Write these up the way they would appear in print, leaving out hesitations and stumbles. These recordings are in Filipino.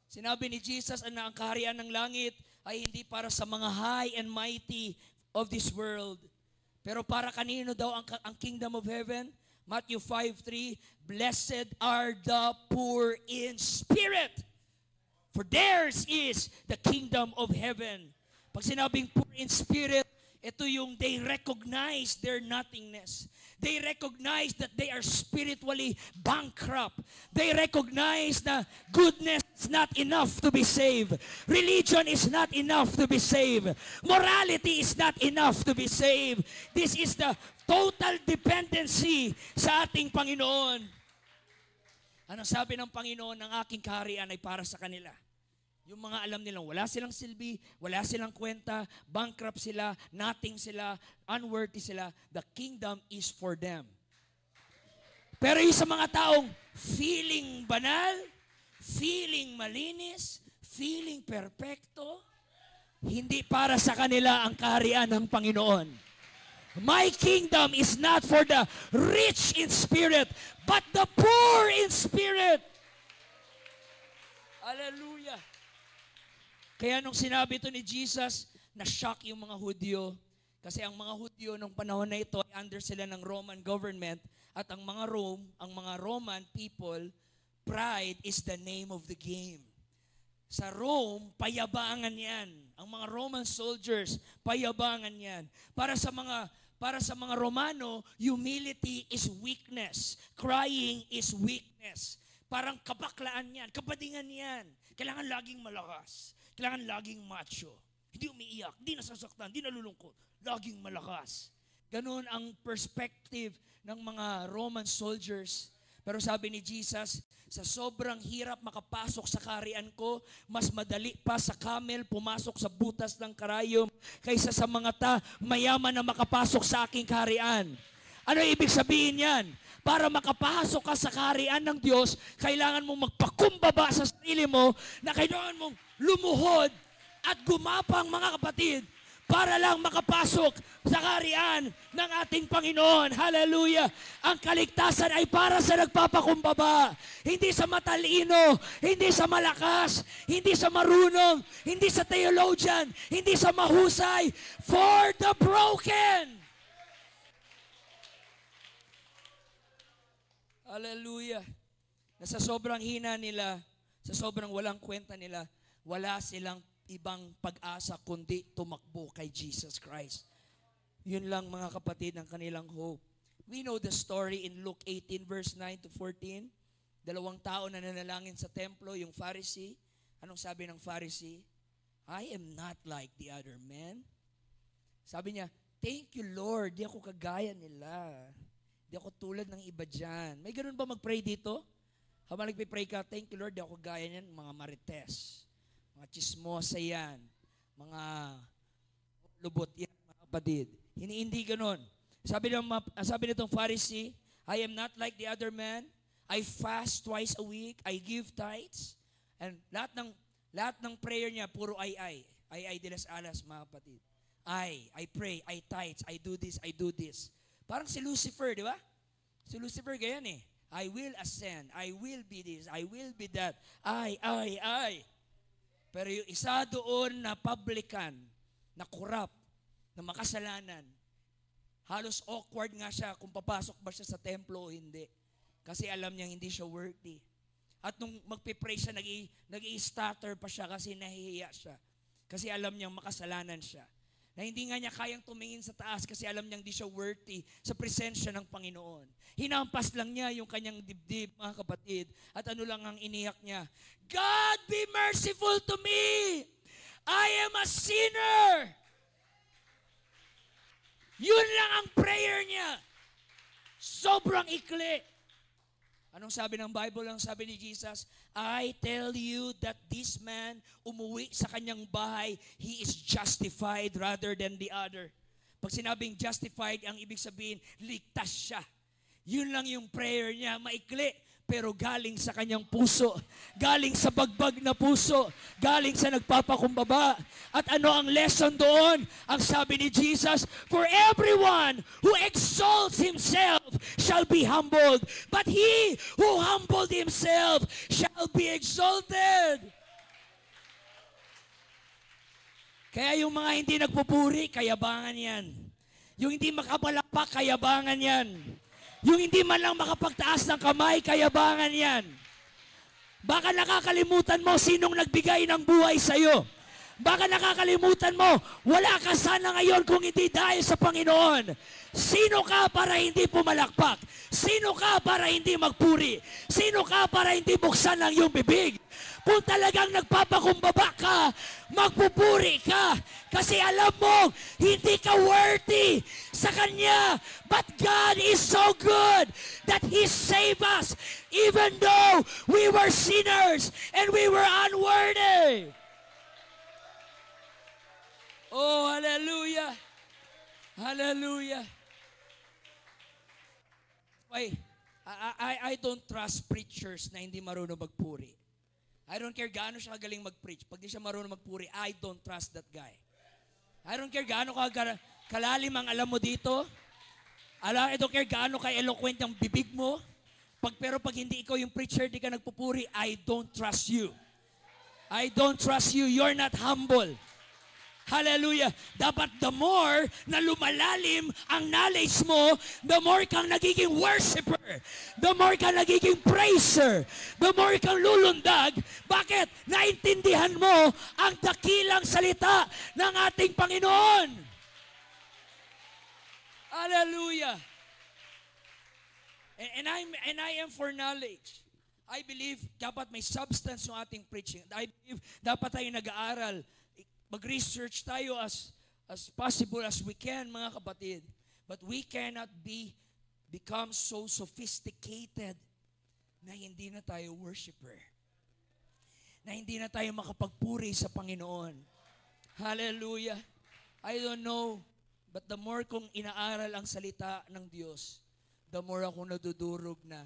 Sinabi ni Jesus na ang kaharian ng langit ay hindi para sa mga high and mighty of this world. Pero para kanino daw ang kingdom of heaven? Matthew 5:3, blessed are the poor in spirit, for theirs is the kingdom of heaven. Pag sinabing poor in spirit, ito yung they recognize their nothingness. They recognize that they are spiritually bankrupt. They recognize that goodness is not enough to be saved. Religion is not enough to be saved. Morality is not enough to be saved. This is the total dependency sa ating Panginoon. Anong sabi ng Panginoon, ang aking kaharian ay para sa kanila? Yung mga alam nilang wala silang silbi, wala silang kwenta, bankrupt sila, nothing sila, unworthy sila, the kingdom is for them. Pero yung sa mga taong feeling banal, feeling malinis, feeling perfecto, hindi para sa kanila ang kaharian ng Panginoon. My kingdom is not for the rich in spirit, but the poor in spirit. Hallelujah. Kaya nung sinabi ito ni Jesus, na-shock yung mga Hudyo. Kasi ang mga Hudyo nung panahon na ito ay under sila ng Roman government. At ang mga Roman people, pride is the name of the game. Sa Rome, payabangan yan. Ang mga Roman soldiers, payabangan yan. Para sa mga Romano, humility is weakness. Crying is weakness. Parang kabaklaan yan, kabadingan yan. Kailangan laging malakas. Kailangan laging macho. Hindi umiiyak, hindi nasasaktan, hindi nalulungkot. Laging malakas. Ganun ang perspective ng mga Roman soldiers. Pero sabi ni Jesus, sa sobrang hirap makapasok sa kaharian ko, mas madali pa sa camel pumasok sa butas ng karayom kaysa sa mga mayaman na makapasok sa aking kaharian. Ano ibig sabihin yan? Para makapasok ka sa kaharian ng Diyos, kailangan mong magpakumbaba sa sarili mo na kailangan mong lumuhod at gumapang, mga kapatid, para lang makapasok sa kaharian ng ating Panginoon. Hallelujah! Ang kaligtasan ay para sa nagpapakumbaba. Hindi sa matalino, hindi sa malakas, hindi sa marunong, hindi sa theologian, hindi sa mahusay. For the broken! Hallelujah. Na sa sobrang hina nila, sa sobrang walang kwenta nila, wala silang ibang pag-asa kundi tumakbo kay Jesus Christ. Yun lang, mga kapatid, ang kanilang hope. We know the story in Luke 18 verse 9 to 14. Dalawang tao na nanalangin sa templo, yung Pharisee. Anong sabi ng Pharisee? I am not like the other men. Sabi niya, thank you Lord, di ako kagaya nila. Di ako tulad ng iba dyan. May ganun ba mag-pray dito? Habang nagpipray ka, thank you Lord, di ako gaya niyan, mga marites, mga chismosa yan, mga lubot yan, mga kapatid. Hindi ganun. Sabi nitong Pharisee, I am not like the other man. I fast twice a week. I give tithes. And lahat ng prayer niya, puro ay de las alas, mga kapatid. I pray, I tithes, I do this, I do this. Parang si Lucifer, di ba? Si Lucifer ganyan eh. I will ascend, I will be this, I will be that. I. Pero yung isa doon na publican, na corrupt, na makasalanan, halos awkward nga siya kung papasok ba siya sa templo o hindi. Kasi alam niya hindi siya worthy. At nung magpipray siya, nag-i-stutter pa siya kasi nahihiya siya. Kasi alam niyang makasalanan siya. Na hindi nga niya kayang tumingin sa taas kasi alam niyang hindi siya worthy sa presensya ng Panginoon. Hinampas lang niya yung kanyang dibdib, mga kapatid. At ano lang ang iniyak niya? God, be merciful to me! I am a sinner! Yun lang ang prayer niya. Sobrang ikli. Anong sabi ng Bible? Ang sabi ni Jesus, I tell you that this man, umuwi sa kanyang bahay, he is justified rather than the other. Pag sinabing justified, ang ibig sabihin, ligtas siya. Yun lang yung prayer niya, maikli, pero galing sa kanyang puso, galing sa bagbag na puso, galing sa nagpapakumbaba. At ano ang lesson doon? Ang sabi ni Jesus, for everyone who exalts himself shall be humbled, but he who humbled himself shall be exalted. Kaya yung mga hindi nagpupuri, kayabangan yan. Yung hindi makapalakpak, kayabangan yan. Yung hindi man lang makapagtaas ng kamay, kayabangan yan. Baka nakakalimutan mo sinong nagbigay ng buhay sa'yo. Baka nakakalimutan mo, wala ka sana ngayon kung hindi dahil sa Panginoon. Sino ka para hindi pumalakpak? Sino ka para hindi magpuri? Sino ka para hindi buksan ang iyong bibig? Kung talagang nagpapakumbaba ka, magpupuri ka. Kasi alam mo, hindi ka worthy sa Kanya. But God is so good that He saved us even though we were sinners and we were unworthy. Oh, hallelujah. Hallelujah. I don't trust preachers na hindi marunong magpuri. I don't care gaano siya kagaling mag-preach. Pag di siya marunong magpuri, I don't trust that guy. I don't care gaano kalalim ang alam mo dito. I don't care gaano ka-eloquent ang bibig mo. Pero pag hindi ikaw yung preacher, di ka nagpupuri, I don't trust you. I don't trust you. You're not humble. Hallelujah. Dapat the more na lumalalim ang knowledge mo, the more kang nagiging worshiper. The more kang nagiging praiser. The more kang lulundag. Bakit? Naintindihan mo ang dakilang salita ng ating Panginoon. Hallelujah. And I am for knowledge. I believe dapat may substance yung ating preaching. I believe dapat tayo nag-aaral. Mag-research tayo as possible as we can, mga kapatid. But we cannot become so sophisticated na hindi na tayo worshiper. Na hindi na tayo makapagpuri sa Panginoon. Hallelujah. I don't know, but the more kong inaaral ang salita ng Diyos, the more ako nadudurog na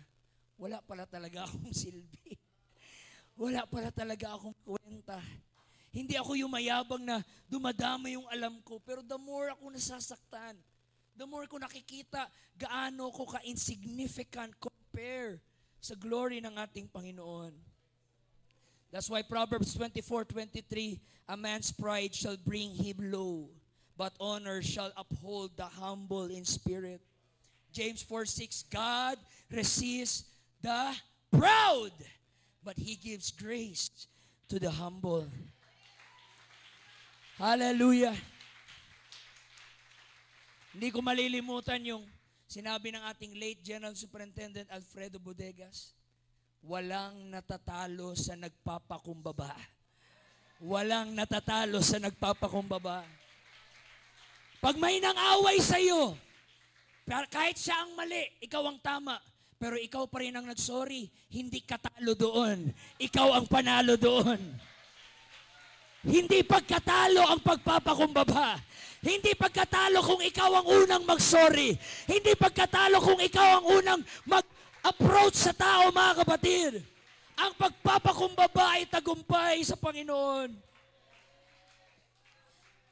wala pala talaga akong silbi. Wala pala talaga akong kwenta. Hindi ako yung mayabang na dumadama yung alam ko. Pero the more ako nasasaktan, the more ko nakikita gaano ko ka-insignificant compare sa glory ng ating Panginoon. That's why Proverbs 24:23, a man's pride shall bring him low, but honor shall uphold the humble in spirit. James 4:6, God resists the proud, but He gives grace to the humble. Hallelujah. Hindi ko malilimutan yung sinabi ng ating late General Superintendent Alfredo Bodegas, walang natatalo sa nagpapakumbaba. Walang natatalo sa nagpapakumbaba. Pag may nang-away sa'yo, kahit siya ang mali, ikaw ang tama, pero ikaw pa rin ang nagsorry, hindi ka talo doon. Ikaw ang panalo doon. Hindi pagkatalo ang pagpapakumbaba. Hindi pagkatalo kung ikaw ang unang mag-sorry. Hindi pagkatalo kung ikaw ang unang mag-approach sa tao, mga kapatid. Ang pagpapakumbaba ay tagumpay sa Panginoon.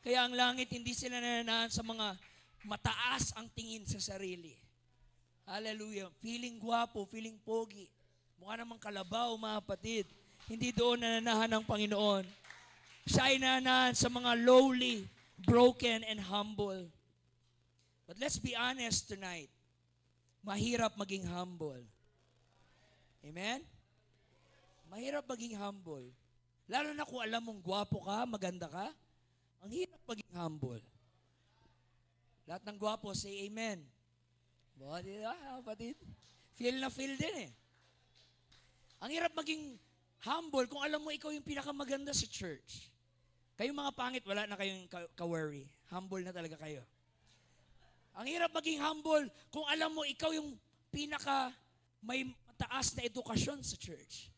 Kaya ang langit, hindi sila nananahan sa mga mataas ang tingin sa sarili. Hallelujah. Feeling gwapo, feeling pogi. Mukha namang kalabaw, mga kapatid. Hindi doon nananahan ng Panginoon. Siya ay nananahan sa mga lowly, broken, and humble. But let's be honest tonight. Mahirap maging humble. Amen? Mahirap maging humble. Lalo na kung alam mong gwapo ka, maganda ka, ang hirap maging humble. Lahat ng gwapo, say amen. Kapatid? Feel na feel din eh. Ang hirap maging humble kung alam mo ikaw yung pinakamaganda sa church. Kayong mga pangit, wala na kayong ka-worry. Humble na talaga kayo. Ang hirap maging humble kung alam mo ikaw yung may mataas na edukasyon sa church.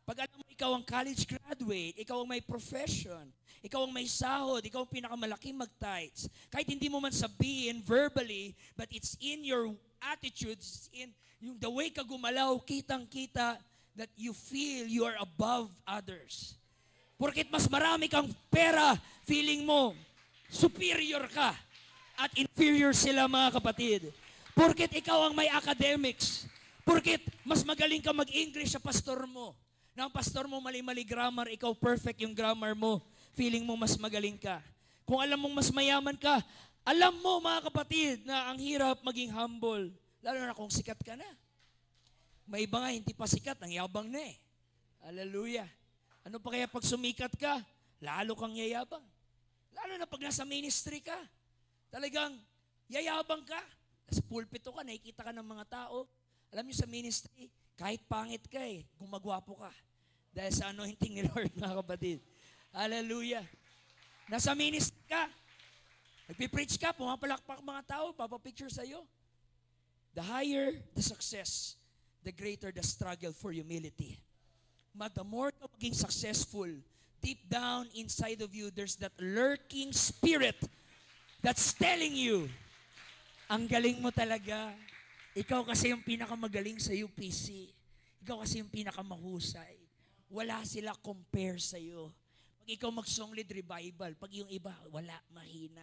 Pag alam mo ikaw ang college graduate, ikaw ang may profession, ikaw ang may sahod, ikaw ang pinakamalaking mag-tithes. Kahit hindi mo man sabihin verbally, but it's in your attitude, it's in the way ka gumalaw, kitang-kita that you feel you are above others. Porket mas marami kang pera, feeling mo, superior ka at inferior sila, mga kapatid. Porket ikaw ang may academics. Porket mas magaling ka mag-English sa pastor mo. Na ang pastor mo mali-mali grammar, ikaw perfect yung grammar mo. Feeling mo mas magaling ka. Kung alam mong mas mayaman ka, alam mo mga kapatid na ang hirap maging humble. Lalo na kung sikat ka na. May iba nga hindi pa sikat, ang yabang na eh. Hallelujah. Ano pa kaya pag sumikat ka, lalo kang yayabang. Lalo na pag nasa ministry ka, talagang yayabang ka. Sa pulpito ka, nakikita ka ng mga tao. Alam niyo sa ministry, kahit pangit ka eh, gumagwapo ka. Dahil sa anointing ni Lord, mga kapatid. Hallelujah. Nasa ministry ka, nagpipreach ka, pumapalakpak mga tao, papapicture sa'yo. The higher the success, the greater the struggle for humility. But the more ka maging successful, deep down inside of you, there's that lurking spirit that's telling you, ang galing mo talaga. Ikaw kasi yung pinakamagaling sa UPC. Ikaw kasi yung pinakamahusay. Wala sila compare sa'yo. Pag ikaw mag-song lead revival, pag yung iba, wala, mahina.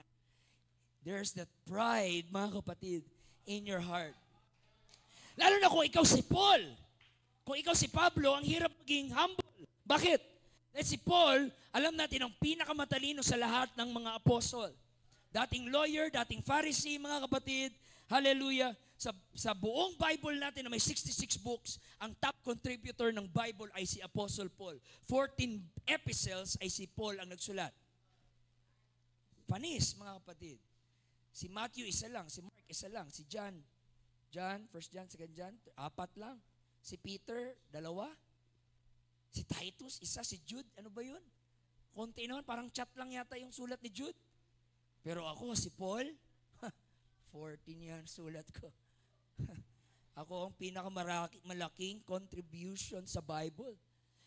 There's that pride, mga kapatid, in your heart. Lalo na kung ikaw si Paul. Kung ikaw si Pablo, ang hirap maging humble. Bakit? Dahil si Paul, alam natin, ang pinakamatalino sa lahat ng mga apostol. Dating lawyer, dating Pharisee, mga kapatid, hallelujah, sa buong Bible natin na may 66 books, ang top contributor ng Bible ay si Apostle Paul. 14 epistles ay si Paul ang nagsulat. Panis, mga kapatid. Si Matthew, isa lang. Si Mark, isa lang. Si John, 1 John, 2 John, 4 lang. Si Peter, 2. Si Titus, isa. Si Jude, ano ba yun? Konti naman, parang chat lang yata yung sulat ni Jude. Pero ako, si Paul, 14 yan sulat ko. Ako ang pinakamalaking contribution sa Bible.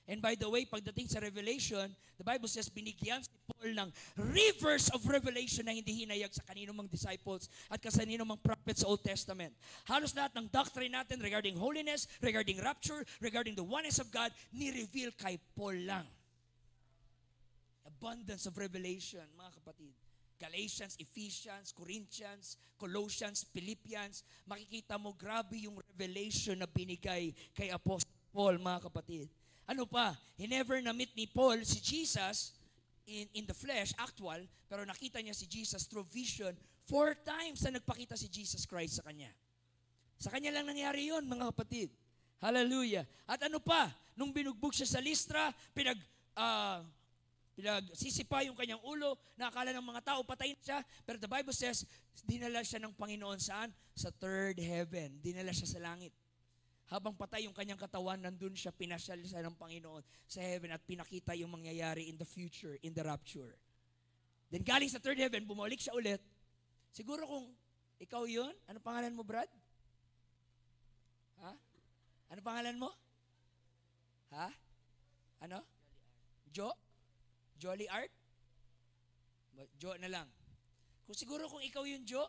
And by the way, pagdating sa Revelation, the Bible says, binigyan si Paul ng rivers of revelation na hindi hinayag sa kanino mang disciples at kanino mang prophets sa Old Testament. Halos lahat ng doctrine natin regarding holiness, regarding rapture, regarding the oneness of God, ni-reveal kay Paul lang. Abundance of revelation, mga kapatid. Galatians, Ephesians, Corinthians, Colossians, Philippians, makikita mo grabe yung revelation na binigay kay Apostle Paul, mga kapatid. Ano pa? He never na-meet ni Paul si Jesus in the flesh, actual, pero nakita niya si Jesus through vision 4 times na nagpakita si Jesus Christ sa kanya. Sa kanya lang nangyari yun, mga kapatid. Hallelujah. At ano pa? Nung binugbog siya sa Listra, sisipa yung kanyang ulo, nakakala ng mga tao, patayin siya. Pero the Bible says, dinala siya ng Panginoon saan? Sa third heaven. Dinala siya sa langit. Habang patay yung kanyang katawan, nandun siya, pinasyal siya ng Panginoon sa heaven at pinakita yung mangyayari in the future, in the rapture. Then galing sa third heaven, bumalik siya ulit. Siguro kung ikaw yun, ano pangalan mo, Brad? Ha? Ano pangalan mo? Ha? Ano? Joe? Jolly Art? Joe na lang. Siguro kung ikaw yung Joe,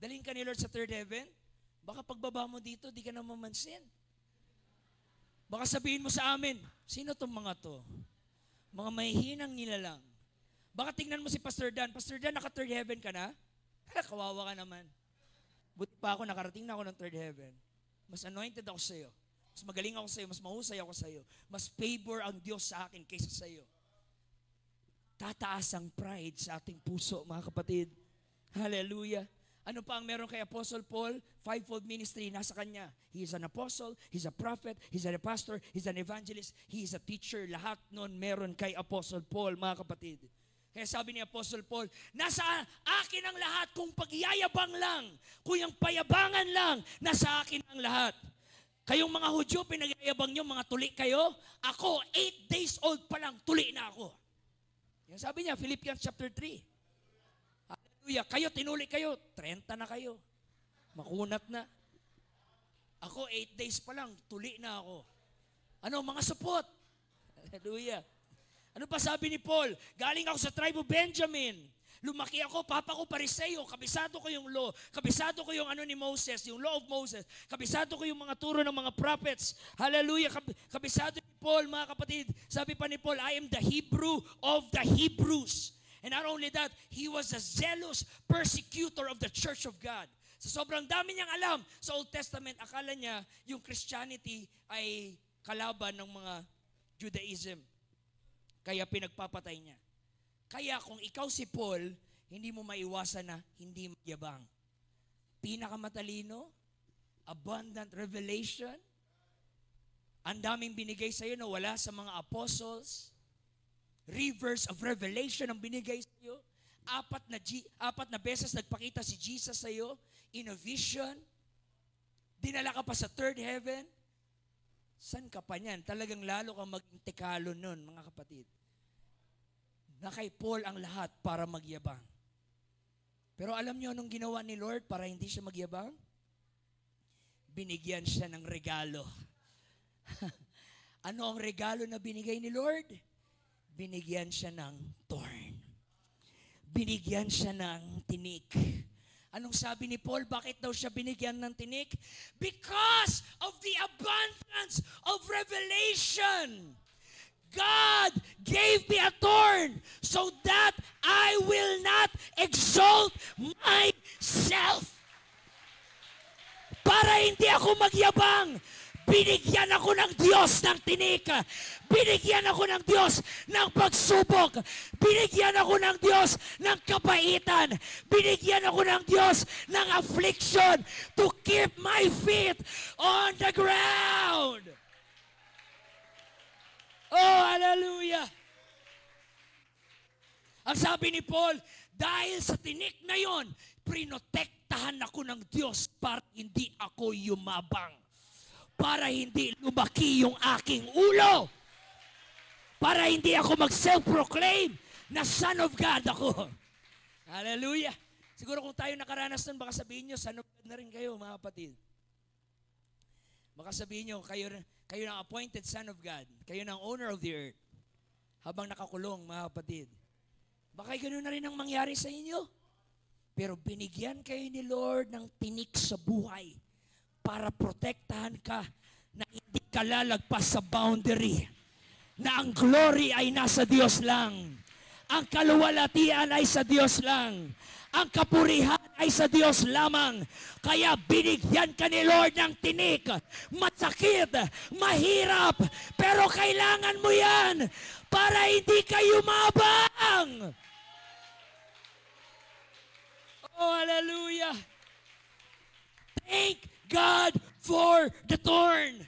dalhin ka ni Lord sa third heaven, baka pagbaba mo dito, di ka na mamansin. Baka sabihin mo sa amin, sino tong mga to? Mga mahihinang nilalang. Baka tingnan mo si Pastor Dan. Pastor Dan, naka third heaven ka na? Kawawa ka naman. Buti pa ako, nakarating na ako ng third heaven. Mas anointed ako sa iyo. Mas magaling ako sa iyo. Mas mahusay ako sa iyo. Mas favor ang Diyos sa akin kaysa sa iyo. Tataas ang pride sa ating puso, mga kapatid. Hallelujah. Ano pa ang meron kay Apostle Paul? 5-fold ministry, nasa kanya. He is an apostle, he's a prophet, he's a pastor, he's an evangelist, he is a teacher. Lahat nun meron kay Apostle Paul, mga kapatid. Kaya sabi ni Apostle Paul, nasa akin ang lahat kung pagyayabang lang, kung yung payabangan lang, nasa akin ang lahat. Kayong mga Hudyo, pinagyayabang nyo, mga tuli kayo. Ako, 8 days old pa lang, tuli na ako. Yan sabi niya, Philippians chapter 3. Hallelujah. Kayo, tinuli kayo. 30 na kayo. Makunat na. Ako, 8 days pa lang, tuli na ako. Ano, mga supot. Hallelujah. Ano pa sabi ni Paul? Galing ako sa tribe of Benjamin. Lumaki ako, papa ko Pariseo, kabisado ko yung law, kabisado ko yung ano ni Moses, yung law of Moses, kabisado ko yung mga turo ng mga prophets. Hallelujah, kabisado ni Paul, mga kapatid. Sabi pa ni Paul, I am the Hebrew of the Hebrews. And not only that, he was a zealous persecutor of the church of God. Sa sobrang dami niyang alam sa Old Testament, akala niya yung Christianity ay kalaban ng mga Judaism. Kaya pinagpapatay niya. Kaya kung ikaw si Paul, hindi mo maiwasan na hindi magyabang. Pinakamatalino, abundant revelation, ang daming binigay sa iyo na wala sa mga apostles, rivers of revelation ang binigay sa iyo, apat na beses nagpakita si Jesus sa iyo in a vision, dinala ka pa sa third heaven, san ka pa niyan? Talagang lalo kang maging tekalo nun, mga kapatid. Na kay Paul ang lahat para magyabang. Pero alam niyo anong ginawa ni Lord para hindi siya magyabang? Binigyan siya ng regalo. Ano ang regalo na binigay ni Lord? Binigyan siya ng thorn. Binigyan siya ng tinik. Anong sabi ni Paul? Bakit daw siya binigyan ng tinik? Because of the abundance of revelation. God gave me a thorn so that I will not exalt myself. Para hindi ako magyabang, binigyan ako ng Diyos ng tinik. Binigyan ako ng Diyos ng pagsubok. Binigyan ako ng Diyos ng kabaitan. Binigyan ako ng Diyos ng affliction to keep my feet on the ground. Oh, hallelujah! Ang sabi ni Paul, dahil sa tinik na yon, prinotektahan ako ng Diyos para hindi ako yumabang. Para hindi lumaki yung aking ulo. Para hindi ako mag-self-proclaim na son of God ako. Hallelujah! Siguro kung tayo nakaranas nun, baka sabihin nyo, son of God na rin kayo, mga kapatid. Baka sabihin nyo, kayo ng appointed son of God. Kayo ng owner of the earth. Habang nakakulong, mga kapatid. Baka ganoon na rin ang mangyari sa inyo. Pero binigyan kayo ni Lord ng tinik sa buhay para protektahan ka na hindi ka lalagpas sa boundary. Na ang glory ay nasa Diyos lang. Ang kaluwalhatian ay sa Diyos lang. Ang kapurihan ay sa Diyos lamang. Kaya binigyan ka ni Lord ng tinik. Masakit, mahirap, pero kailangan mo yan para hindi ka yumabang. Oh, hallelujah. Thank God for the thorn.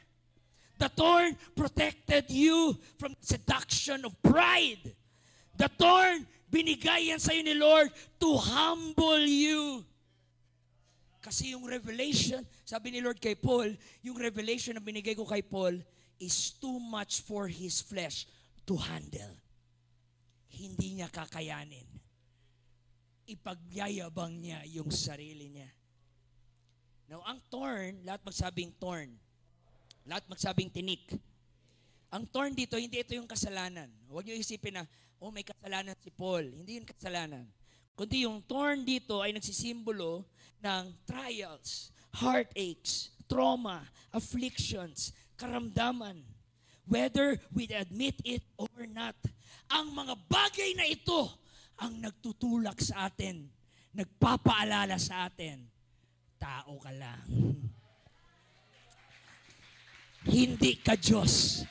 The thorn protected you from seduction of pride. The thorn, binigay yan sa'yo ni Lord to humble you. Kasi yung revelation, sabi ni Lord kay Paul, yung revelation na binigay ko kay Paul is too much for his flesh to handle. Hindi niya kakayanin. Ipagyayabang niya yung sarili niya. Now, ang thorn, lahat magsabing thorn. Lahat magsabing tinik. Ang thorn dito, hindi ito yung kasalanan. Huwag niyo isipin na, oh, may kasalanan si Paul. Hindi yun kasalanan. Kundi yung thorn dito ay nagsisimbolo ng trials, heartaches, trauma, afflictions, karamdaman. Whether we admit it or not. Ang mga bagay na ito ang nagtutulak sa atin, nagpapaalala sa atin, tao ka lang. Hindi ka Diyos.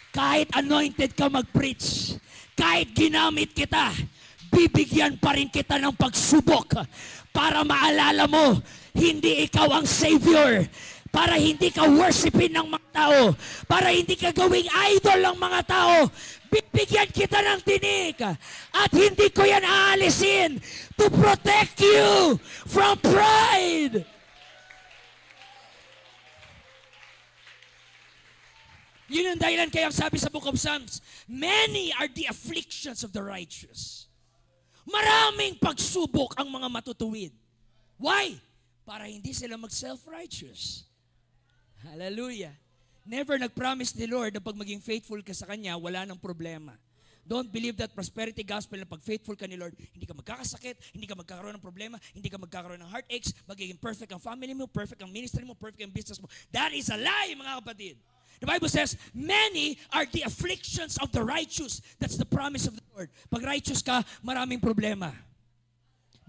Kahit anointed ka mag-preach, kahit ginamit kita, bibigyan pa rin kita ng pagsubok para maalala mo, hindi ikaw ang Savior. Para hindi ka worshipin ng mga tao. Para hindi ka gawing idol ng mga tao. Bibigyan kita ng tinik. At hindi ko yan aalisin to protect you from pride. Yun ang dahilan kaya sabi sa Book of Psalms, many are the afflictions of the righteous. Maraming pagsubok ang mga matutuwid. Why? Para hindi sila mag-self-righteous. Hallelujah. Never nag-promise ni Lord na pag maging faithful ka sa Kanya, wala nang problema. Don't believe that prosperity gospel na pag faithful ka ni Lord, hindi ka magkakasakit, hindi ka magkakaroon ng problema, hindi ka magkakaroon ng heartaches, magiging perfect ang family mo, perfect ang ministry mo, perfect ang business mo. That is a lie, mga kapatid. The Bible says, many are the afflictions of the righteous. That's the promise of the Lord. Pag righteous ka, maraming problema.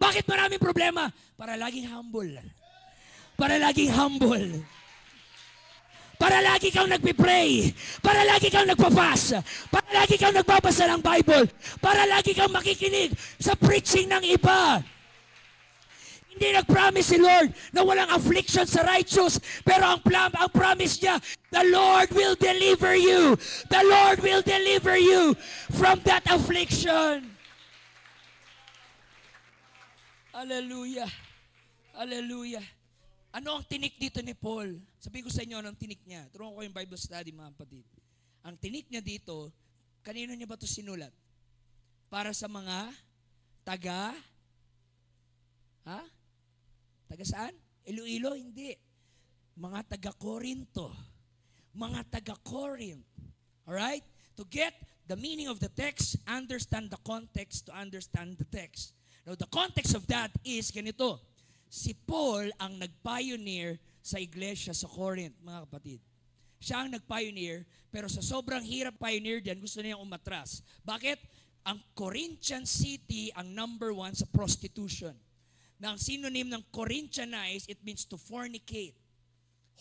Bakit maraming problema? Para laging humble. Para laging humble. para lagi kang nagpipray, para lagi kang nagpa-fast, para lagi kang nagbabasa ng Bible, para lagi kang makikinig sa preaching ng iba. Hindi nag-promise si Lord na walang affliction sa righteous, pero ang promise niya, the Lord will deliver you. The Lord will deliver you from that affliction. Hallelujah. Hallelujah. Ano ang tinik dito ni Paul? Sabihin ko sa inyo, anong tinik niya? Turuan ko yung Bible study, mga kapatid. Ang tinik niya dito, kanino niya ba ito sinulat? Para sa mga taga saan? Iloilo? Hindi. Mga taga-Corinto. Mga taga-Corinth. Alright? To get the meaning of the text, understand the context to understand the text. Now, the context of that is ganito. Si Paul ang nag-pioneer sa iglesia sa Corinth, mga kapatid. Siya ang nag-pioneer, pero sa sobrang hirap pioneer diyan, gusto niyang umatras. Bakit? Ang Corinthian city ang number 1 sa prostitution. Na ang synonym ng Corinthianize, it means to fornicate.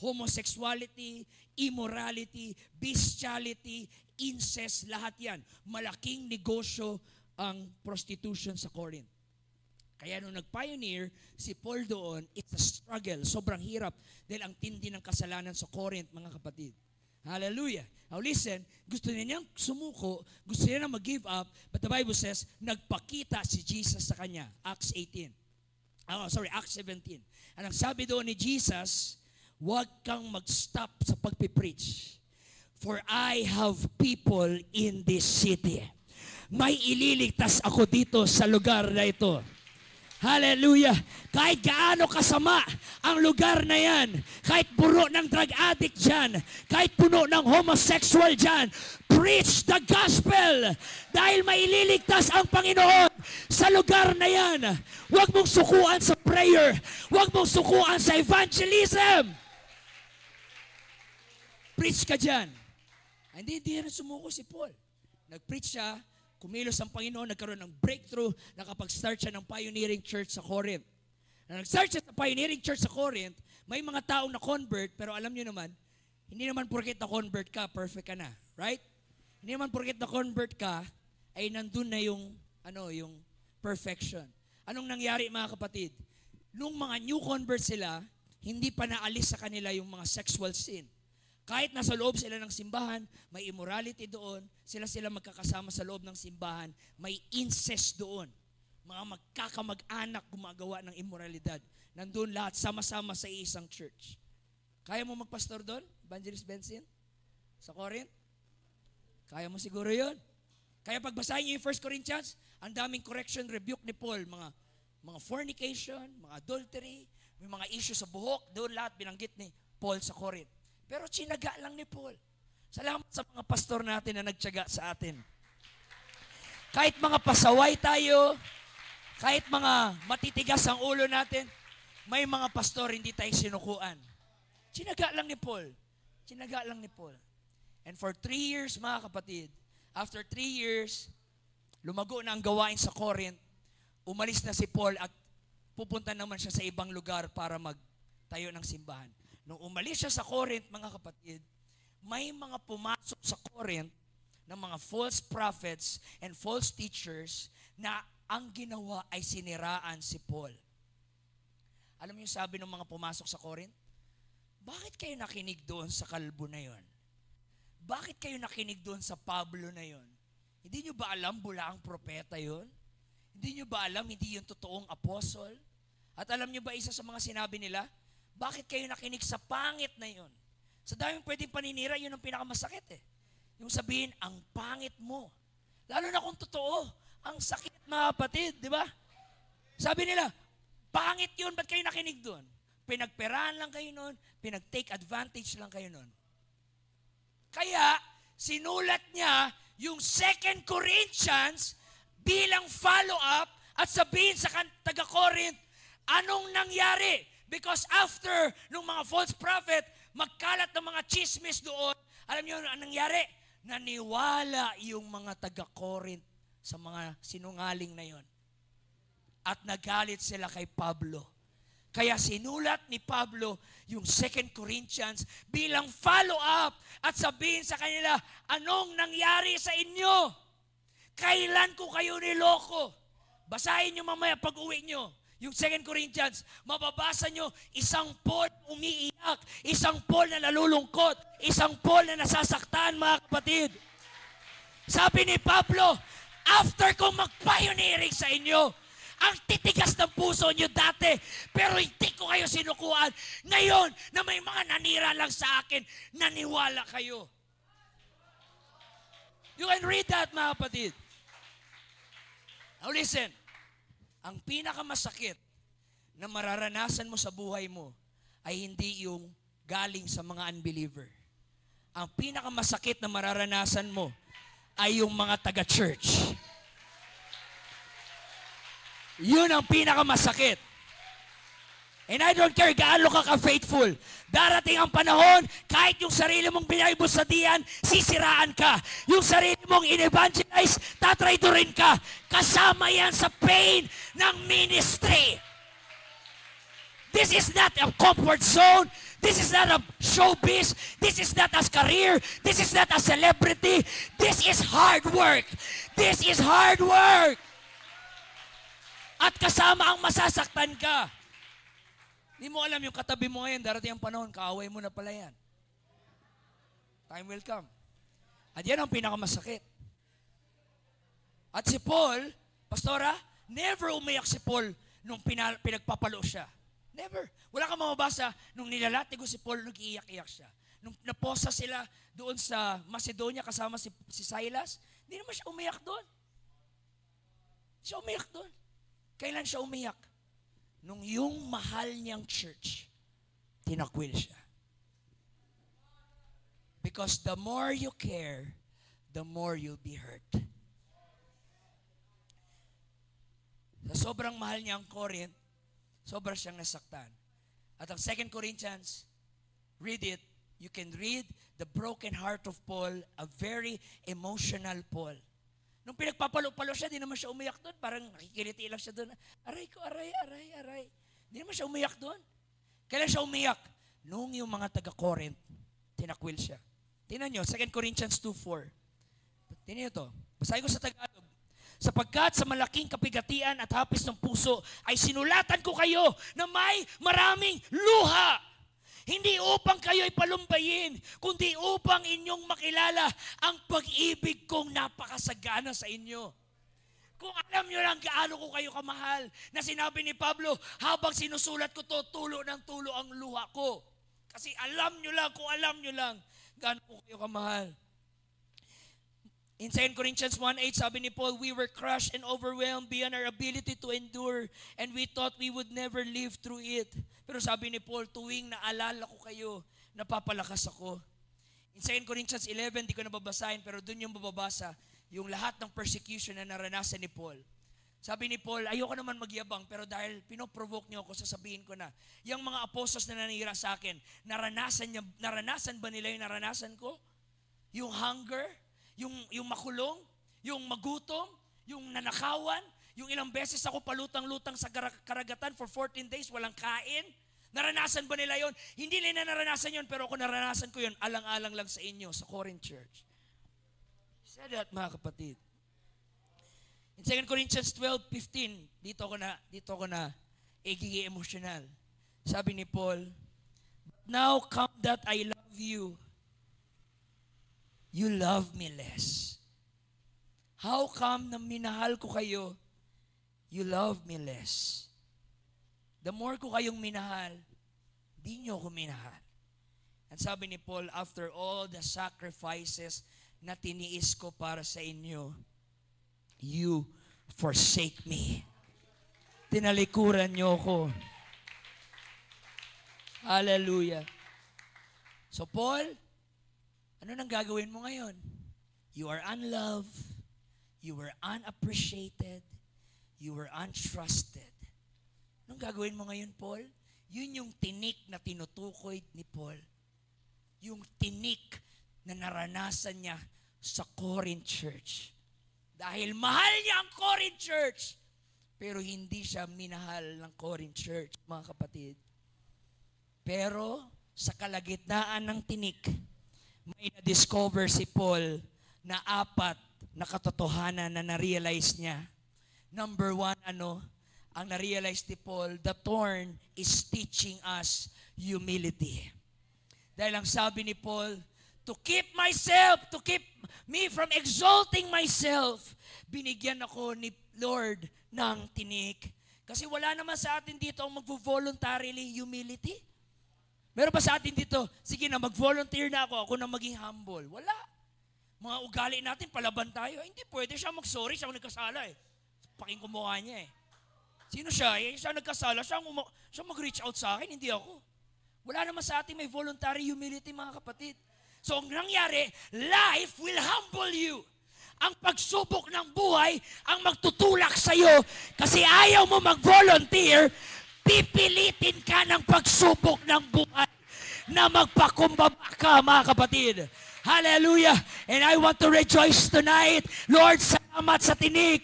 Homosexuality, immorality, bestiality, incest, lahat yan. Malaking negosyo ang prostitution sa Corinth. Kaya nung nag-pioneer, si Paul doon, it's a struggle. Sobrang hirap dahil ang tindi ng kasalanan sa Corinth, mga kapatid. Hallelujah. Now listen, gusto niya niyang sumuko, gusto niya na mag-give up, but the Bible says, nagpakita si Jesus sa kanya. Acts 17. At ang sabi doon ni Jesus, huwag kang mag-stop sa pagpipreach. For I have people in this city. May ililigtas ako dito sa lugar na ito. Hallelujah. Kahit gaano kasama ang lugar na yan, kahit puno ng drug addict dyan, kahit puno ng homosexual dyan, preach the gospel dahil maililigtas ang Panginoon sa lugar na yan. Huwag mong sukuan sa prayer. Huwag mong sukuan sa evangelism. Preach ka dyan. Hindi yan sumuko si Paul. Nag-preach siya, kumilos ang Panginoon, nagkaroon ng breakthrough, nakapag-start siya ng pioneering church sa Corinth. Na nag-start siya sa pioneering church sa Corinth, may mga taong na-convert, pero alam nyo naman, hindi naman porket na-convert ka, perfect ka na. Right? Hindi naman porket na-convert ka, ay nandun na yung perfection. Anong nangyari, mga kapatid? Nung mga new convert sila, hindi pa naalis sa kanila yung mga sexual sin. Kahit nasa loob sila ng simbahan, may immorality doon, sila magkakasama sa loob ng simbahan, may incest doon. Mga magkakamag-anak gumagawa ng immoralidad. Nandun lahat, sama-sama sa isang church. Kaya mo magpastor doon, Evangelist Benson? Sa Corinth? Kaya mo siguro yun. Kaya pagbasahin niyo yung 1 Corinthians, ang daming correction, rebuke ni Paul, mga fornication, mga adultery, may mga issue sa buhok, doon lahat binanggit ni Paul sa Corinth. Pero tsinaga lang ni Paul. Salamat sa mga pastor natin na nagtyaga sa atin. Kahit mga pasaway tayo, kahit mga matitigas ang ulo natin, may mga pastor hindi tayo sinukuan. Tsinaga lang ni Paul. Tsinaga lang ni Paul. And for 3 years, mga kapatid, after 3 years, lumago na ang gawain sa Corinth, umalis na si Paul at pupunta naman siya sa ibang lugar para magtayo ng simbahan. Nung umalis siya sa Corinth, mga kapatid, may mga pumasok sa Corinth ng mga false prophets and false teachers na ang ginawa ay siniraan si Paul. Alam niyo sabi ng mga pumasok sa Corinth? Bakit kayo nakinig doon sa kalbo na yon? Bakit kayo nakinig doon sa Pablo na yon? Hindi niyo ba alam bulaang propeta yon? Hindi niyo ba alam hindi yung totoong apostol? At alam niyo ba isa sa mga sinabi nila? Bakit kayo nakinig sa pangit na yun? Sa daming pwedeng paninira, yun ang pinakamasakit eh. Yung sabihin, ang pangit mo. Lalo na kung totoo, ang sakit mga kapatid, di ba? Sabi nila, pangit yun, ba't kayo nakinig doon? Pinagperahan lang kayo noon, pinag-take advantage lang kayo noon. Kaya, sinulat niya yung 2 Corinthians bilang follow-up at sabihin sa taga-Corinth, anong nangyari? Because after nung mga false prophet, magkalat ng mga chismis doon, alam niyo ang nangyari? Naniwala yung mga taga-Corinth sa mga sinungaling na yon. At nagalit sila kay Pablo. Kaya sinulat ni Pablo yung 2 Corinthians bilang follow-up at sabihin sa kanila, anong nangyari sa inyo? Kailan ko kayo niloko? Basahin nyo mamaya pag uwi nyo. Yung 2 Corinthians, mababasa nyo, isang Paul umiiyak, isang Paul na nalulungkot, isang Paul na nasasaktan, mga kapatid. Sabi ni Pablo, after kong mag-pioneering sa inyo, ang titigas ng puso nyo dati, pero hindi ko kayo sinukuan. Ngayon, na may mga nanira lang sa akin, naniwala kayo. You can read that, mga kapatid. Now listen, ang pinakamasakit na mararanasan mo sa buhay mo ay hindi yung galing sa mga unbeliever. Ang pinakamasakit na mararanasan mo ay yung mga taga-church. Yun ang pinakamasakit. And I don't care gaano ka ka-faithful. Darating ang panahon, kahit yung sarili mong binaibusadian, sisiraan ka. Yung sarili mong in-evangelize, tatraidorin ka. Kasama yan sa pain ng ministry. This is not a comfort zone. This is not a showbiz. This is not a career. This is not a celebrity. This is hard work. This is hard work. At kasama ang masasaktan ka. Hindi mo alam yung katabi mo ngayon, darating ang panahon, kaaway mo na pala yan. Time will come. At yan ang pinakamasakit. At si Paul, Pastora, never umiyak si Paul nung pinagpapalo siya. Never. Wala kang mababasa, nung nilalatigo si Paul, nag-iiyak-iyak siya. Nung naposa sila doon sa Macedonia kasama si Silas, hindi naman siya umiyak doon. Siya umiyak doon. Kailan siya umiyak? Nung yung mahal niyang church, tinakwil siya. Because the more you care, the more you'll be hurt. Sa sobrang mahal niya ang Corinth, sobrang siyang nasaktan. At ang 2 Corinthians, read it, you can read the broken heart of Paul, a very emotional Paul. Nung pinagpapalo-palo siya, di naman siya umiyak doon. Parang nakikiliti lang siya doon. Aray ko, aray. Di naman siya umiyak doon. Kailan siya umiyak? Nung yung mga taga-Corinth, tinakwil siya. Tingnan nyo, 2 Corinthians 2:4. Tingnan nyo to. Basahin ko sa Tagalog. Sapagkat sa malaking kapigatian at hapis ng puso, ay sinulatan ko kayo na may maraming luha. Hindi upang kayo ipalumbayin, kundi upang inyong makilala ang pag-ibig kong napakasagana sa inyo. Kung alam nyo lang gaano ko kayo kamahal, na sinabi ni Pablo, habang sinusulat ko to, tulo ng tulo ang luha ko. Kasi alam nyo lang, kung alam nyo lang, gaano ko kayo kamahal. In 2 Corinthians 1:8, sabi ni Paul, we were crushed and overwhelmed beyond our ability to endure, and we thought we would never live through it. Pero sabi ni Paul, tuwing naalala ko kayo, napapalakas ako. In 2 Corinthians 11, di ko nababasahin, pero dun yung mababasa, yung lahat ng persecution na naranasan ni Paul. Sabi ni Paul, ayoko naman magyabang, pero dahil pinoprovoke niyo ako, sasabihin ko na, yung mga apostles na nanira sa akin, naranasan ba nila yung naranasan ko? Yung hunger? Yung makulong, yung magutom, yung nanakawan, yung ilang beses ako palutang-lutang sa karagatan for 14 days, walang kain. Naranasan ba nila yon? Hindi nila naranasan yon, pero ako naranasan ko yon, alang-alang lang sa inyo, sa Corinth Church. Said that, mga kapatid. In 2 Corinthians 12:15, dito ko na igiging emotional. Sabi ni Paul, now come that I love you, you love me less. How come na minahal ko kayo, you love me less? The more ko kayong minahal, di nyo ko minahal. And sabi ni Paul, after all the sacrifices na tiniis ko para sa inyo, you forsake me. Tinalikuran nyo ko. Hallelujah. So Paul, ano nang gagawin mo ngayon? You are unloved, you were unappreciated, you were untrusted. Anong gagawin mo ngayon, Paul? Yun yung tinik na tinutukoy ni Paul. Yung tinik na naranasan niya sa Corinth Church. Dahil mahal niya ang Corinth Church, pero hindi siya minahal ng Corinth Church, mga kapatid. Pero sa kalagitnaan ng tinik, may na-discover si Paul na 4 na katotohanan na na-realize niya. Number 1, ang na-realize ni Paul, the thorn is teaching us humility. Dahil ang sabi ni Paul, to keep me from exalting myself, binigyan ako ni Lord ng tinik. Kasi wala naman sa atin dito ang mag-voluntarily humility. Meron ba sa atin dito, sige na, mag-volunteer na ako na maging humble? Wala. Mga ugali natin, palaban tayo. Hindi pwede siya mag-sorry, siya ang nagkasala eh. Paking kumuha niya eh. Sino siya? Siya nagkasala, siya mag-reach out sa akin, hindi ako. Wala naman sa atin may voluntary humility, mga kapatid. So, ang nangyari, life will humble you. Ang pagsubok ng buhay ang magtutulak sa iyo kasi ayaw mo mag-volunteer, pipilitin ka ng pagsubok ng buhay na magpakumbaba ka, mga kapatid. Hallelujah! And I want to rejoice tonight. Lord, salamat sa tinik.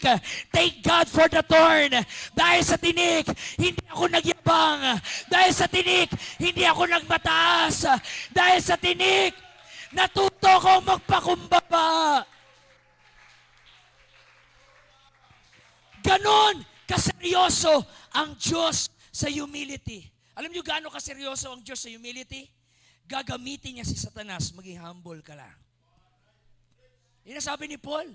Thank God for the thorn. Dahil sa tinik, hindi ako nagyabang. Dahil sa tinik, hindi ako nagmataas. Dahil sa tinik, natuto ko magpakumbaba. Ganon kaseryoso ang Diyos sa humility. Alam niyo gaano kaseryoso ang Diyos sa humility? Gagamitin niya si Satanas, maging humble ka lang. Yun ang sabi ni Paul.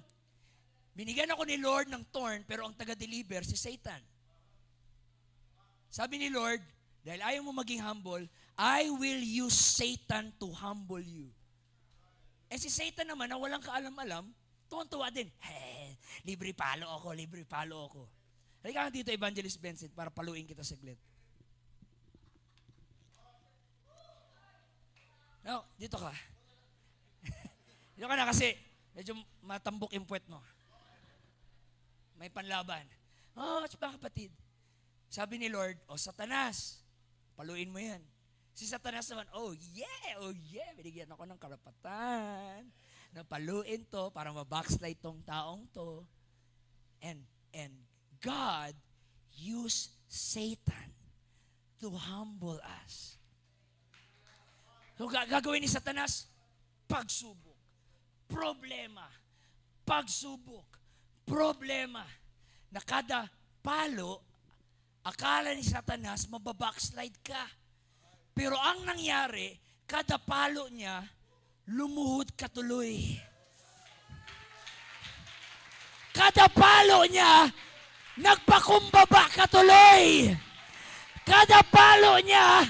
Binigyan ako ni Lord ng thorn, pero ang taga-deliver si Satan. Sabi ni Lord, dahil ayaw mo maging humble, I will use Satan to humble you. Eh si Satan naman, na walang kaalam-alam, tuwan-tuwa din. Libre palo ako. Halika ka dito, Evangelist Vincent, para paluin kita saglit. No, dito ka. Dito ka na kasi medyo matambok yung puwet mo. May panlaban. Mga kapatid. Sabi ni Lord, Satanas, paluin mo yan. Si Satanas naman, oh yeah, binigyan ako ng karapatan na paluin to para ma-backslide tong taong to. And God used Satan to humble us. So gagawin ni Satanas, pagsubok, problema, na kada palo, akala ni Satanas, mababackslide ka. Pero ang nangyari, kada palo niya, lumuhod ka tuloy. Kada palo niya, nagpakumbaba ka tuloy. Kada palo niya,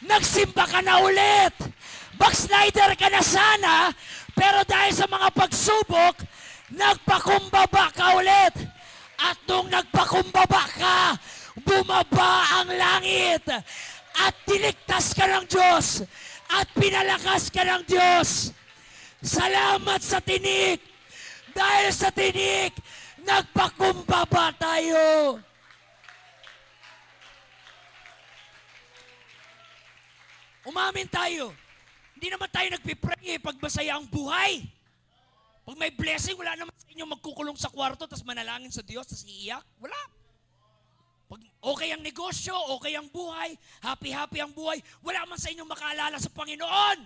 nagsimba ka na ulit. Backslider ka na sana, pero dahil sa mga pagsubok, nagpakumbaba ka ulit. At nung nagpakumbaba ka, bumaba ang langit. At diligtas ka ng Diyos. At pinalakas ka ng Diyos. Salamat sa tinik. Dahil sa tinik, nagpakumbaba tayo. Umamin tayo. Hindi naman tayo nagpipray pag masaya ang buhay. Pag may blessing, wala naman sa inyo magkukulong sa kwarto tapos manalangin sa Diyos tapos iiyak. Wala. Pag okay ang negosyo, okay ang buhay, happy ang buhay, wala man sa inyo makaalala sa Panginoon.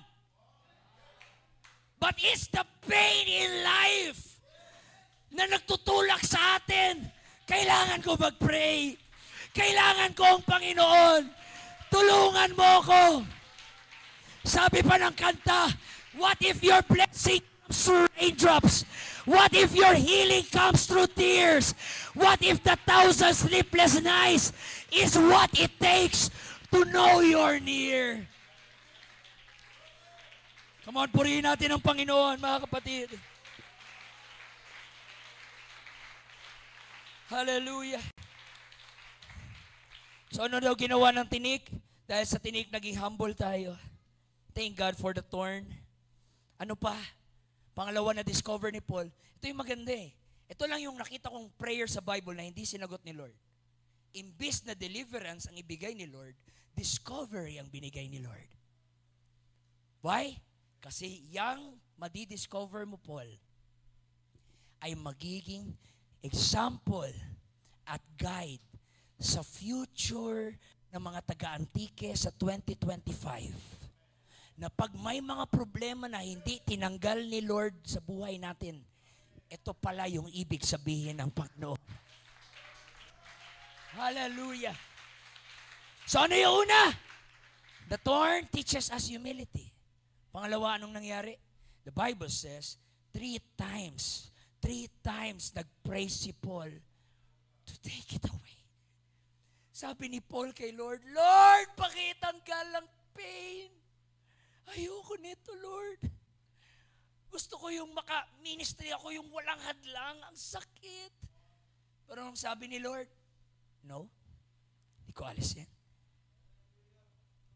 But it's the pain in life na nagtutulak sa atin. Kailangan ko mag-pray. Kailangan ko ang Panginoon. Tulungan mo ako. Sabi pa ng kanta, what if your blessing comes through raindrops? What if your healing comes through tears? What if the 1,000 sleepless nights is what it takes to know you're near? Come on, purihin natin ang Panginoon, mga kapatid. Hallelujah. So ano daw ginawa ng tinik? Dahil sa tinik, naging humble tayo. Thank God for the thorn. Ano pa? Pangalawa na discover ni Paul. Ito yung maganda eh. Ito lang yung nakita kong prayer sa Bible na hindi sinagot ni Lord. Imbis na deliverance ang ibigay ni Lord, discovery ang binigay ni Lord. Why? Kasi yung madidiscover mo, Paul, ay magiging example at guide sa future ng mga taga-Antique sa 2025. Na pag may mga problema na hindi tinanggal ni Lord sa buhay natin, ito pala yung ibig sabihin ng Panginoon. Hallelujah! So ano yung una? The thorn teaches us humility. Pangalawa, anong nangyari? The Bible says, 3 times nag-pray si Paul to take it away. Sabi ni Paul kay Lord, Lord, pakitanggal ang pain. Ayoko nito, Lord. Gusto ko yung maka-ministry ako, yung walang hadlang, ang sakit. Pero nung sabi ni Lord, no, hindi ko alis yan.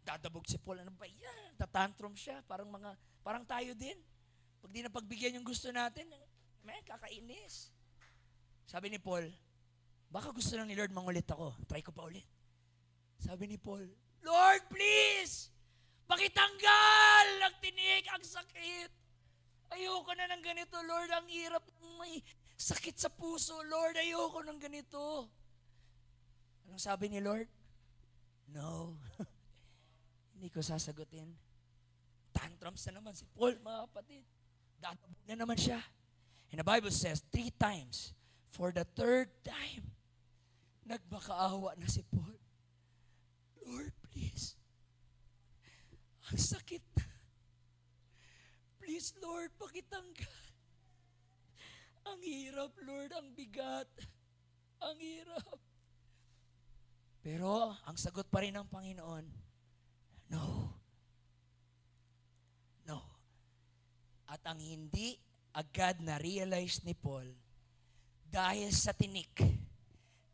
Dadabog si Paul, ano ba yan? Tatantrum siya, parang tayo din. Pag di na pagbigyan yung gusto natin, kakainis. Sabi ni Paul, baka gusto lang ni Lord mangulit ako. Try ko pa ulit. Sabi ni Paul, Lord, please! Pakitanggal ang tinik, ang sakit. Ayoko na ng ganito, Lord. Ang hirap ng may sakit sa puso. Lord, ayoko ng ganito. Anong sabi ni Lord? No. Hindi ko sasagutin. Tantrums na naman si Paul, mga kapatid. Dadabog na naman siya. And the Bible says, 3 times, for the 3rd time, nagmakaawa na si Paul. Lord, please. Ang sakit na. Please, Lord, pakitanggal. Ang hirap, Lord, ang bigat. Ang hirap. Pero, ang sagot pa rin ng Panginoon, no. No. At ang hindi agad na-realize ni Paul, dahil sa tinik,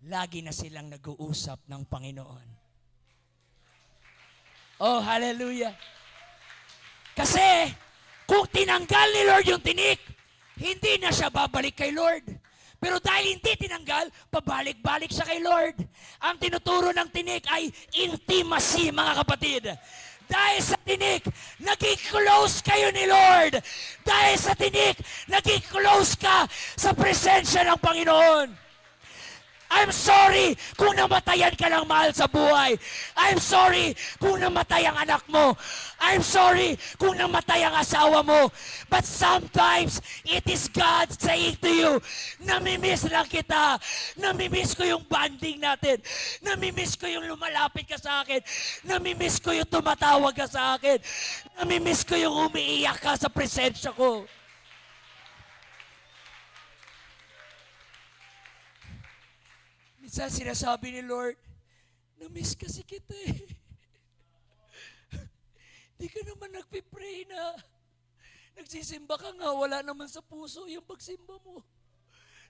lagi na silang nag-uusap ng Panginoon. Oh, hallelujah. Kasi, kung tinanggal ni Lord yung tinik, hindi na siya babalik kay Lord. Pero dahil hindi tinanggal, pabalik-balik siya kay Lord. Ang tinuturo ng tinik ay intimacy, mga kapatid. Dahil sa tinik, naging close kayo ni Lord. Dahil sa tinik, naging close ka sa presensya ng Panginoon. I'm sorry kung namatayan ka ng mahal sa buhay. I'm sorry kung namatay ang anak mo. I'm sorry kung namatay ang asawa mo. But sometimes, it is God saying to you, namimiss lang kita. Namimiss ko yung bonding natin. Namimiss ko yung lumalapit ka sa akin. Namimiss ko yung tumatawag ka sa akin. Namimiss ko yung umiiyak ka sa presensya ko. Minsan sinasabi ni Lord, na-miss kasi kita eh. Di ka naman nagpipray na. Nagsisimba ka nga, wala naman sa puso yung pagsimba mo.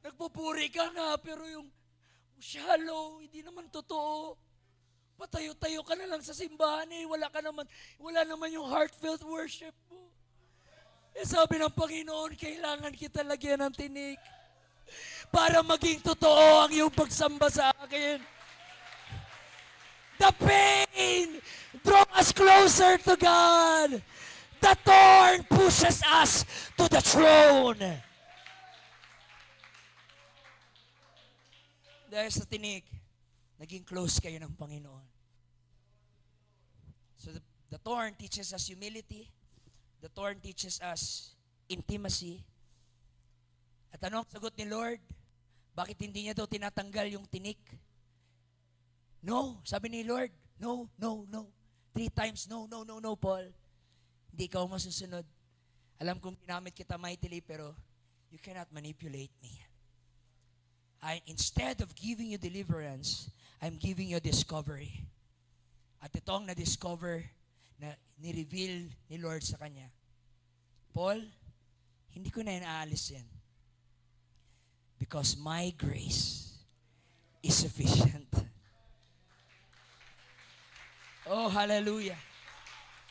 Nagpupuri ka nga, pero yung shallow, hindi naman totoo. Patayo-tayo ka na lang sa simbahan eh. Wala naman yung heartfelt worship mo. Eh sabi ng Panginoon, kailangan kita lagyan ng tinik para maging totoo ang iyong pagsamba sa akin. The pain draws us closer to God. The thorn pushes us to the throne. Dahil sa tinik, naging close kayo ng Panginoon. So the thorn teaches us humility. The thorn teaches us intimacy. At ano ang sagot ni Lord? Bakit hindi niya daw tinatanggal yung tinik? No, sabi ni Lord, no, no, no. 3 times, no, no, no, no, Paul. Hindi ka masusunod. Alam kong ginamit kita mightily, pero you cannot manipulate me. Instead of giving you deliverance, I'm giving you discovery. At ito ang na-discover na ni-reveal ni Lord sa kanya. Paul, hindi ko na inaalis yan. Because my grace is sufficient. Oh, hallelujah.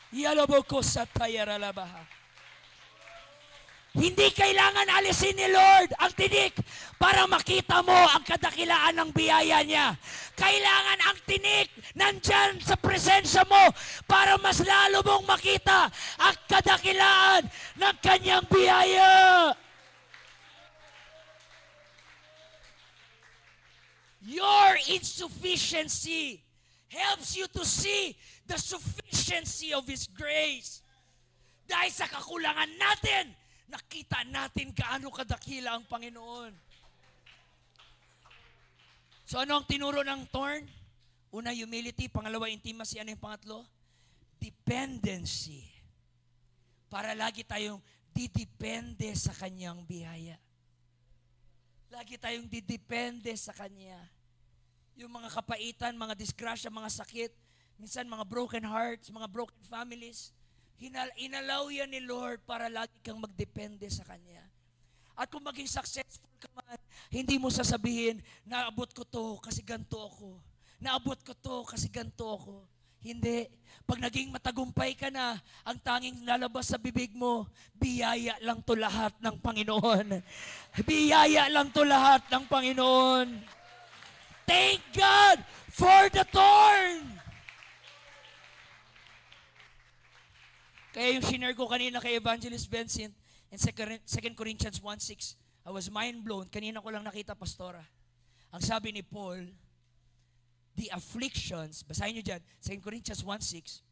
Yalaboko sa tayaralabaha. Hindi kailangan alisin ni Lord ang tinik para makita mo ang kadakilaan ng biyaya niya. Kailangan ang tinik nandyan sa presensya mo para mas lalo mong makita ang kadakilaan ng kanyang biyaya. Your insufficiency helps you to see the sufficiency of His grace. Dahil sa kakulangan natin, nakita natin gaano kadakila ang Panginoon. So ano ang tinuro ng thorn? Una, humility. Pangalawa, intimacy. Ano yung pangatlo? Dependency. Para lagi tayong didepende sa Kanyang biyaya. Lagi tayong didepende sa Kanya. Yung mga kapaitan, mga disgrasya, mga sakit, minsan mga broken hearts, mga broken families, inalaw yan ni Lord para lagi kang magdepende sa Kanya. At kung maging successful ka man, hindi mo sasabihin, naabot ko to kasi ganito ako. Naabot ko to kasi ganito ako. Hindi. Pag naging matagumpay ka na, ang tanging lalabas sa bibig mo, biyaya lang to lahat ng Panginoon. Biyaya lang to lahat ng Panginoon. Thank God for the thorn. Kaya yung shinare ko kanina kay Evangelist Vincent in 2 Corinthians 1:6, I was mind blown. Kanina ko lang nakita, Pastora. Ang sabi ni Paul, the afflictions, basahin nyo dyan, 2 Corinthians 1:6,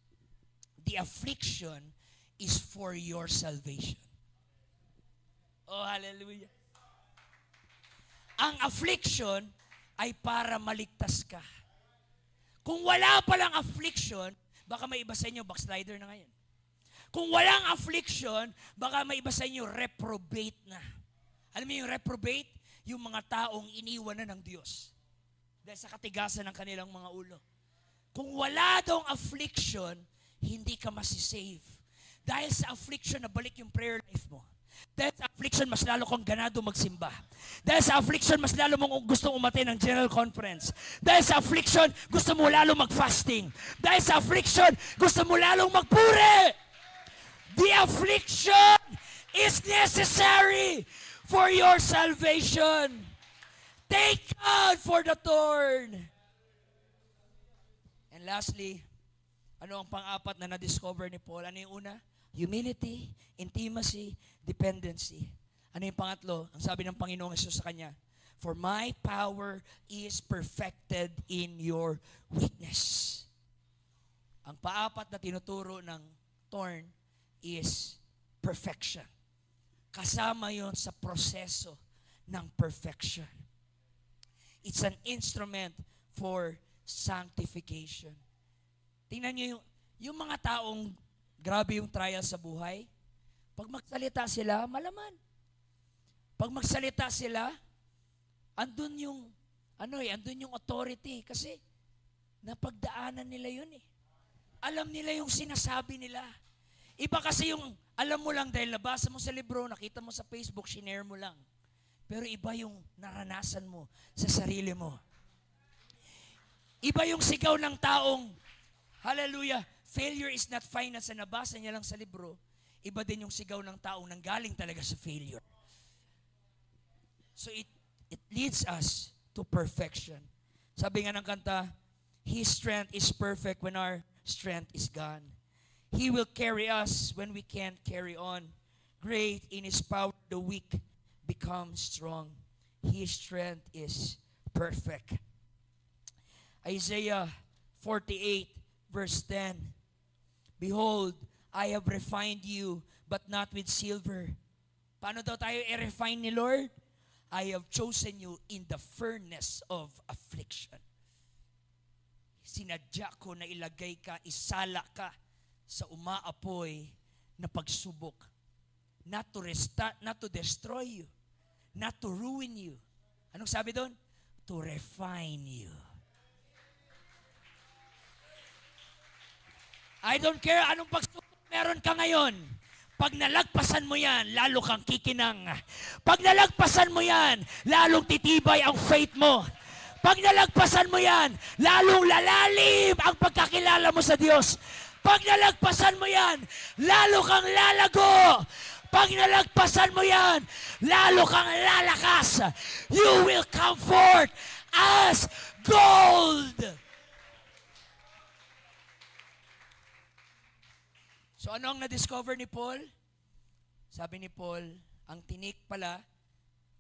the affliction is for your salvation. Oh, hallelujah. Ang affliction ay para maligtas ka. Kung wala palang affliction, baka may iba sa inyo, backslider na ngayon. Kung walang affliction, baka may iba sa inyo, reprobate na. Alam mo yung reprobate? Yung mga taong iniwan na ng Diyos. Dahil sa katigasan ng kanilang mga ulo. Kung wala daw affliction, hindi ka masisave. Dahil sa affliction, nabalik yung prayer life mo. Dahil sa affliction, mas lalo kang ganado magsimba. Dahil sa affliction, mas lalo mong gustong umattend ng general conference. Dahil sa affliction, gusto mo lalo mag-fasting. Dahil sa affliction, gusto mo lalong magpuri. The affliction is necessary for your salvation. Thank God for the thorn. And lastly, ano ang pang-apat na na-discover ni Paul? Ano yung una? Humility, intimacy, dependency. Ano yung pangatlo? Ang sabi ng Panginoong Hesus sa kanya, for my power is perfected in your weakness. Ang paapat na tinuturo ng thorn is perfection. Kasama yon sa proseso ng perfection. It's an instrument for sanctification. Tingnan nyo yung mga taong grabe yung trial sa buhay. Pag magsalita sila, malaman. Pag magsalita sila, andun yung authority. Kasi napagdaanan nila yun eh. Alam nila yung sinasabi nila. Iba kasi yung alam mo lang dahil nabasa mo sa libro, nakita mo sa Facebook, shinare mo lang. Pero iba yung naranasan mo sa sarili mo. Iba yung sigaw ng taong, hallelujah, failure is not finance na nabasa niya lang sa libro. Iba din yung sigaw ng taong nanggaling talaga sa failure. So it leads us to perfection. Sabi nga ng kanta, His strength is perfect when our strength is gone. He will carry us when we can't carry on. Great in His power, the weak become strong. His strength is perfect. Isaiah 48 verse 10. Behold, I have refined you, but not with silver. Paano daw tayo i-refine ni Lord? I have chosen you in the furnace of affliction. Sinadya ko na ilagay ka, isala ka sa umaapoy na pagsubok. Not to destroy you. Not to ruin you. Anong sabi doon? To refine you. I don't care anong pagsubok meron ka ngayon. Pag nalagpasan mo yan, lalo kang kikinang. Pag nalagpasan mo yan, lalong titibay ang faith mo. Pag nalagpasan mo yan, lalong lalalim ang pagkakilala mo sa Diyos. Pag nalagpasan mo yan, lalo kang lalago. Pag nalagpasan mo yan, lalo kang lalakas. You will come forth as gold. So ano ang na-discover ni Paul? Sabi ni Paul, ang tinik pala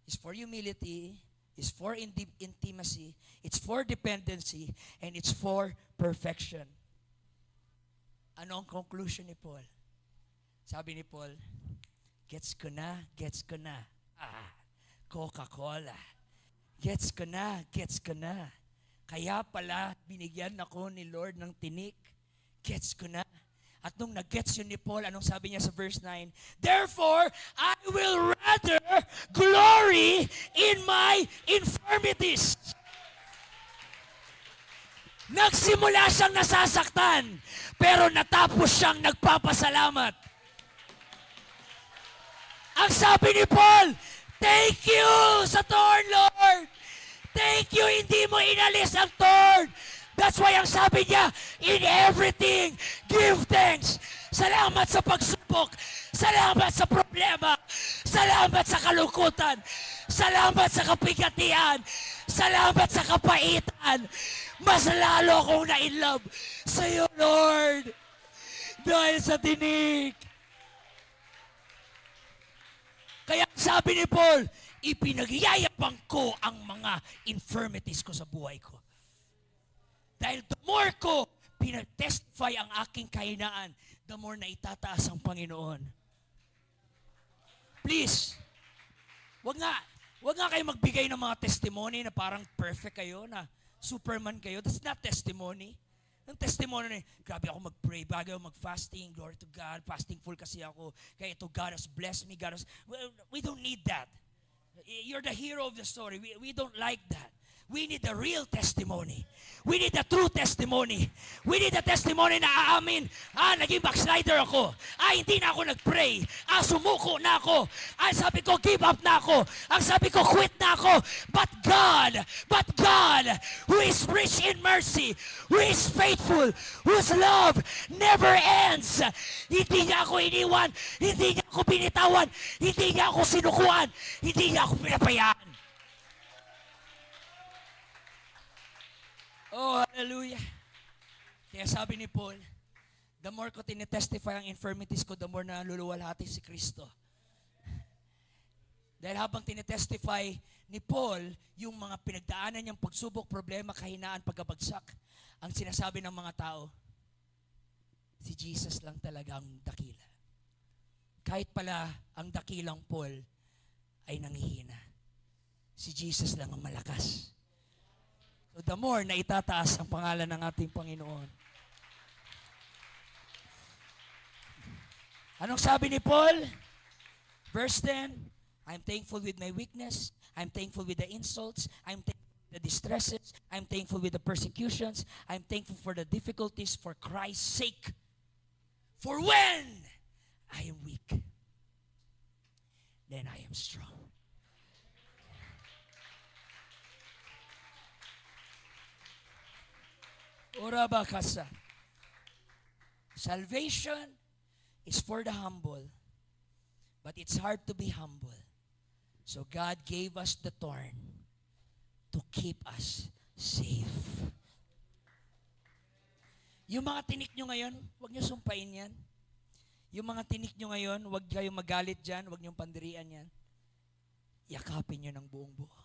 is for humility, is for intimacy, it's for dependency, and it's for perfection. Ano ang conclusion ni Paul? Sabi ni Paul, gets ko na. Coca-Cola. Gets ko na. Kaya pala, binigyan ako ni Lord ng tinik. Gets ko na. At nung nag-gets yun ni Paul, anong sabi niya sa verse 9? Therefore, I will rather glory in my infirmities. Nagsimula siyang nasasaktan, pero natapos siyang nagpapasalamat. Ang sabi ni Paul, thank you sa thorn, Lord. Thank you, hindi mo inalis ang thorn. That's why ang sabi niya, in everything, give thanks. Salamat sa pagsubok. Salamat sa problema. Salamat sa kalungkutan. Salamat sa kapigatian. Salamat sa kapaitan. Mas lalo akong na-inlove sa iyo, Lord. Dahil sa tinik. Kaya sabi ni Paul, ipinagyayabang ko ang mga infirmities ko sa buhay ko. Dahil the more ko pinatestify ang aking kahinaan, the more na itataas ang Panginoon. Please, wag nga kayo magbigay ng mga testimony na parang perfect kayo, na Superman kayo. That's not testimony. Ang testimony na, grabe ako mag-pray, bago ako mag-fasting, glory to God, fasting full kasi ako, kaya ito, God has blessed me, God has, well, we don't need that. You're the hero of the story. We don't like that. We need the real testimony. We need the true testimony. We need the testimony na aamin, naging backslider ako. Hindi na ako nag-pray. Sumuko na ako. Sabi ko, give up na ako. Ang sabi ko, quit na ako. But God, who is rich in mercy, who is faithful, whose love never ends. Hindi niya ako iniwan. Hindi niya ako binitawan. Hindi niya ako sinukuan. Hindi niya ako pinapayaan. Oh, hallelujah. Kaya sabi ni Paul, the more ko tinetestify ang infirmities ko, the more na luluwalhati si Kristo. Dahil habang tinetestify ni Paul yung mga pinagdaanan niyang pagsubok, problema, kahinaan, pagkabagsak, ang sinasabi ng mga tao, si Jesus lang talaga ang dakila. Kahit pala ang dakilang Paul ay nanghihina, si Jesus lang ang malakas. So the more na itataas ang pangalan ng ating Panginoon. Anong sabi ni Paul? Verse 10, I'm thankful with my weakness. I'm thankful with the insults. I'm thankful with the distresses. I'm thankful with the persecutions. I'm thankful for the difficulties for Christ's sake. For when I am weak, then I am strong. Orabakasa. Salvation is for the humble, but it's hard to be humble. So God gave us the thorn to keep us safe. Yung mga tinik nyo ngayon, huwag nyo sumpain yan. Yung mga tinik nyo ngayon, huwag kayong magalit dyan, huwag nyo pandirian yan. Yakapin nyo ng buong buo.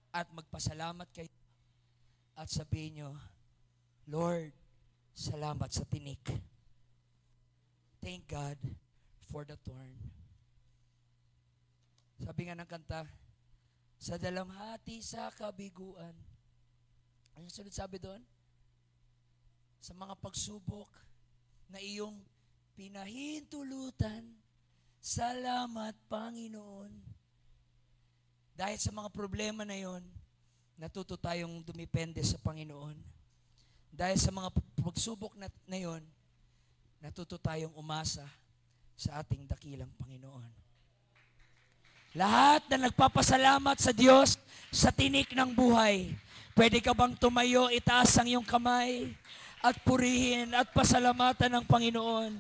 At magpasalamat kayo. At sabihin nyo, Lord, salamat sa tinik. Thank God for the thorn. Sabi nga ng kanta, sa dalamhati sa kabiguan. Ano sunod sabi doon? Sa mga pagsubok na iyong pinahintulutan, salamat Panginoon. Dahil sa mga problema na yon, natuto tayong dumipende sa Panginoon. Dahil sa mga pagsubok na yon, natuto tayong umasa sa ating dakilang Panginoon. Lahat na nagpapasalamat sa Diyos sa tinik ng buhay, pwede ka bang tumayo, itaas ang iyong kamay, at purihin at pasalamatan ng Panginoon?